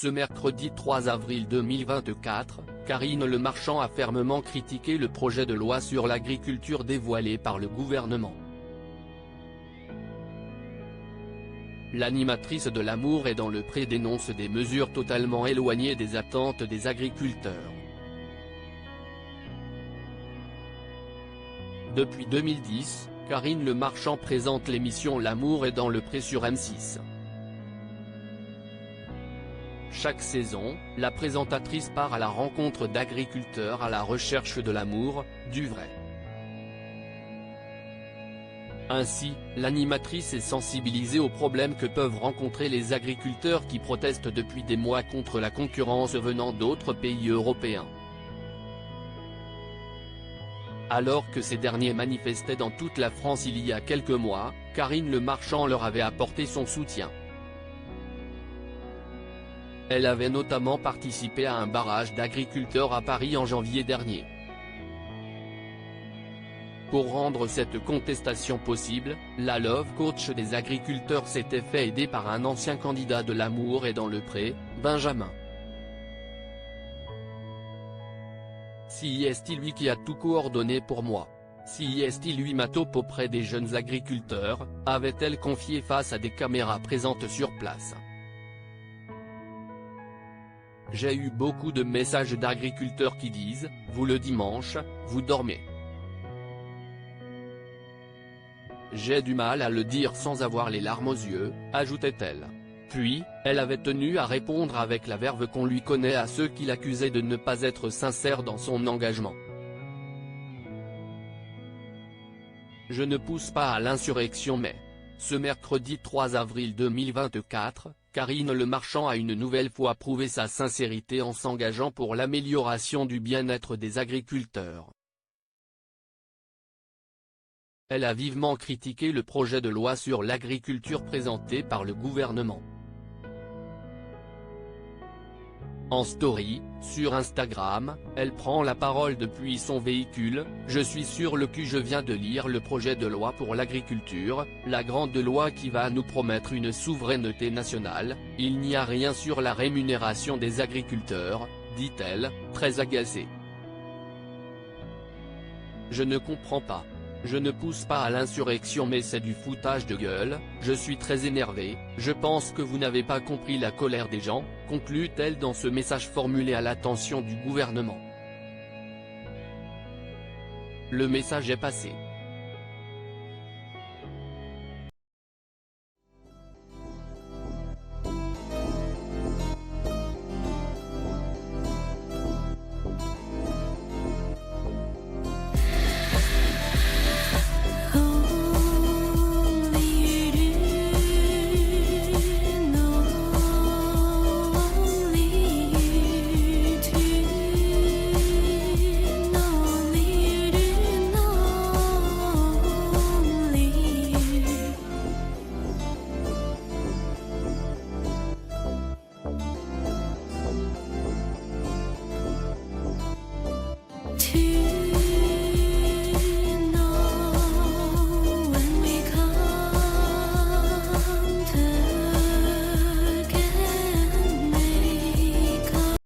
Ce mercredi 3 avril 2024, Karine Le Marchand a fermement critiqué le projet de loi sur l'agriculture dévoilé par le gouvernement. L'animatrice de L'Amour est dans le Pré dénonce des mesures totalement éloignées des attentes des agriculteurs. Depuis 2010, Karine Le Marchand présente l'émission L'Amour est dans le Pré sur M6. Chaque saison, la présentatrice part à la rencontre d'agriculteurs à la recherche de l'amour, du vrai. Ainsi, l'animatrice est sensibilisée aux problèmes que peuvent rencontrer les agriculteurs qui protestent depuis des mois contre la concurrence venant d'autres pays européens. Alors que ces derniers manifestaient dans toute la France il y a quelques mois, Karine Le Marchand leur avait apporté son soutien. Elle avait notamment participé à un barrage d'agriculteurs à Paris en janvier dernier. Pour rendre cette contestation possible, la Love Coach des agriculteurs s'était fait aider par un ancien candidat de L'Amour est dans le Pré, Benjamin. Si est lui qui a tout coordonné pour moi. Si est lui ma taupe auprès des jeunes agriculteurs, avait-elle confié face à des caméras présentes sur place. J'ai eu beaucoup de messages d'agriculteurs qui disent, vous le dimanche, vous dormez. J'ai du mal à le dire sans avoir les larmes aux yeux, ajoutait-elle. Puis, elle avait tenu à répondre avec la verve qu'on lui connaît à ceux qui l'accusaient de ne pas être sincère dans son engagement. Je ne pousse pas à l'insurrection mais. Ce mercredi 3 avril 2024, Karine Le Marchand a une nouvelle fois prouvé sa sincérité en s'engageant pour l'amélioration du bien-être des agriculteurs. Elle a vivement critiqué le projet de loi sur l'agriculture présenté par le gouvernement. En story, sur Instagram, elle prend la parole depuis son véhicule. Je suis sur le cul, je viens de lire le projet de loi pour l'agriculture, la grande loi qui va nous promettre une souveraineté nationale. Il n'y a rien sur la rémunération des agriculteurs, dit-elle, très agacée. Je ne comprends pas. Je ne pousse pas à l'insurrection mais c'est du foutage de gueule, je suis très énervé, je pense que vous n'avez pas compris la colère des gens, conclut-elle dans ce message formulé à l'attention du gouvernement. Le message est passé.